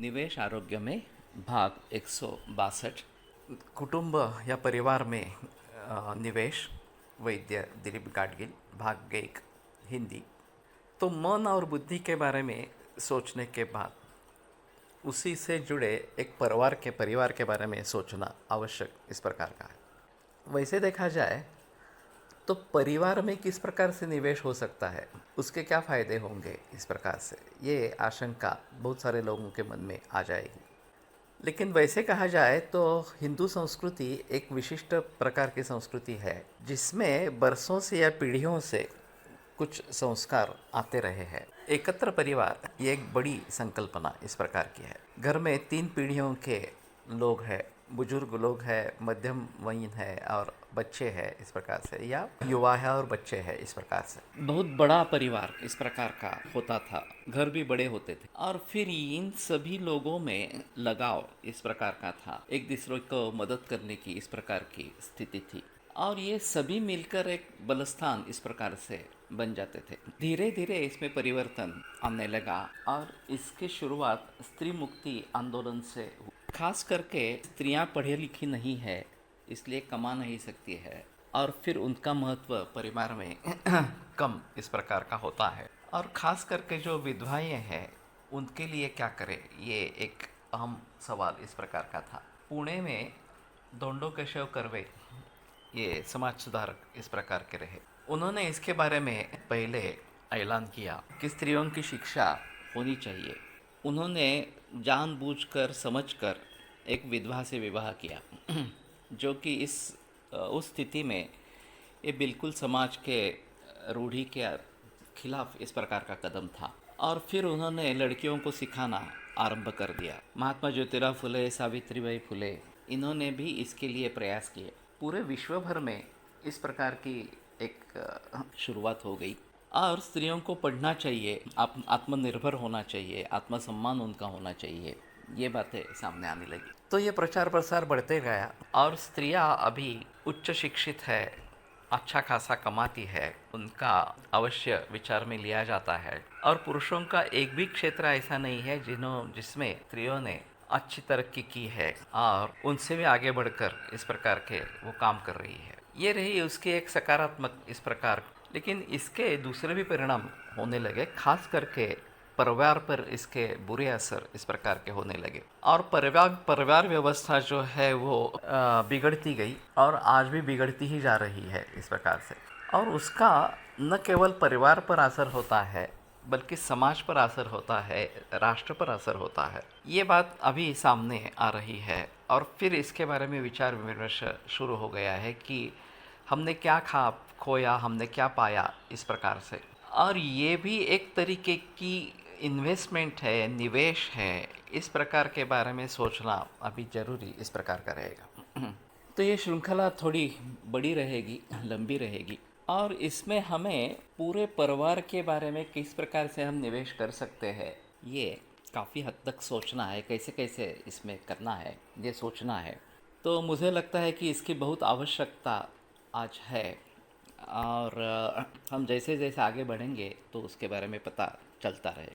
निवेश आरोग्य में भाग 162। कुटुंब या परिवार में निवेश। वैद्य दिलीप गाडगिल। भाग 1 हिंदी। तो मन और बुद्धि के बारे में सोचने के बाद उसी से जुड़े एक परिवार के बारे में सोचना आवश्यक इस प्रकार का है। वैसे देखा जाए तो परिवार में किस प्रकार से निवेश हो सकता है, उसके क्या फ़ायदे होंगे, इस प्रकार से ये आशंका बहुत सारे लोगों के मन में आ जाएगी। लेकिन वैसे कहा जाए तो हिंदू संस्कृति एक विशिष्ट प्रकार की संस्कृति है जिसमें बरसों से या पीढ़ियों से कुछ संस्कार आते रहे हैं। एकत्र परिवार ये एक बड़ी संकल्पना इस प्रकार की है। घर में 3 पीढ़ियों के लोग हैं, बुजुर्ग लोग हैं, मध्यम वयीन है और बच्चे हैं, इस प्रकार से, या युवा है और बच्चे हैं, इस प्रकार से बहुत बड़ा परिवार इस प्रकार का होता था। घर भी बड़े होते थे और फिर इन सभी लोगों में लगाव इस प्रकार का था, एक दूसरे को मदद करने की इस प्रकार की स्थिति थी और ये सभी मिलकर एक बलस्थान इस प्रकार से बन जाते थे। धीरे धीरे इसमें परिवर्तन आने लगा और इसकी शुरुआत स्त्री मुक्ति आंदोलन से हुई। खास करके स्त्रियां पढ़ी लिखी नहीं है, इसलिए कमा नहीं सकती है और फिर उनका महत्व परिवार में कम इस प्रकार का होता है। और ख़ास करके जो विधवाएं हैं उनके लिए क्या करें, ये एक अहम सवाल इस प्रकार का था। पुणे में दोंडो केशव कर्वे ये समाज सुधारक इस प्रकार के रहे। उन्होंने इसके बारे में पहले ऐलान किया कि स्त्रियों की शिक्षा होनी चाहिए। उन्होंने जानबूझकर समझकर एक विधवा से विवाह किया जो कि उस स्थिति में ये बिल्कुल समाज के रूढ़ी के खिलाफ इस प्रकार का कदम था। और फिर उन्होंने लड़कियों को सिखाना आरंभ कर दिया। महात्मा ज्योतिराव फुले, सावित्रीबाई फुले, इन्होंने भी इसके लिए प्रयास किए। पूरे विश्व भर में इस प्रकार की एक शुरुआत हो गई और स्त्रियों को पढ़ना चाहिए, आत्मनिर्भर होना चाहिए, आत्मसम्मान उनका होना चाहिए, ये बातें सामने आने लगी। तो ये प्रचार प्रसार बढ़ते गया और स्त्रियां अभी उच्च शिक्षित है, अच्छा खासा कमाती है, उनका अवश्य विचार में लिया जाता है। और पुरुषों का एक भी क्षेत्र ऐसा नहीं है जिसमें स्त्रियों ने अच्छी तरक्की की है और उनसे भी आगे बढ़कर इस प्रकार के वो काम कर रही है। ये रही उसकी एक सकारात्मक इस प्रकार। लेकिन इसके दूसरे भी परिणाम होने लगे, खास करके परिवार पर इसके बुरे असर इस प्रकार के होने लगे और परिवार व्यवस्था जो है वो बिगड़ती गई और आज भी बिगड़ती ही जा रही है इस प्रकार से। और उसका न केवल परिवार पर असर होता है बल्कि समाज पर असर होता है, राष्ट्र पर असर होता है। ये बात अभी सामने आ रही है और फिर इसके बारे में विचार विमर्श शुरू हो गया है कि हमने क्या खोया, हमने क्या पाया, इस प्रकार से। और ये भी एक तरीके की इन्वेस्टमेंट है, निवेश है, इस प्रकार के बारे में सोचना अभी ज़रूरी इस प्रकार का रहेगा। तो ये श्रृंखला थोड़ी बड़ी रहेगी, लंबी रहेगी और इसमें हमें पूरे परिवार के बारे में किस प्रकार से हम निवेश कर सकते हैं, ये काफ़ी हद तक सोचना है, कैसे कैसे इसमें करना है, ये सोचना है। तो मुझे लगता है कि इसकी बहुत आवश्यकता आज है और हम जैसे जैसे आगे बढ़ेंगे तो उसके बारे में पता चलता रहेगा।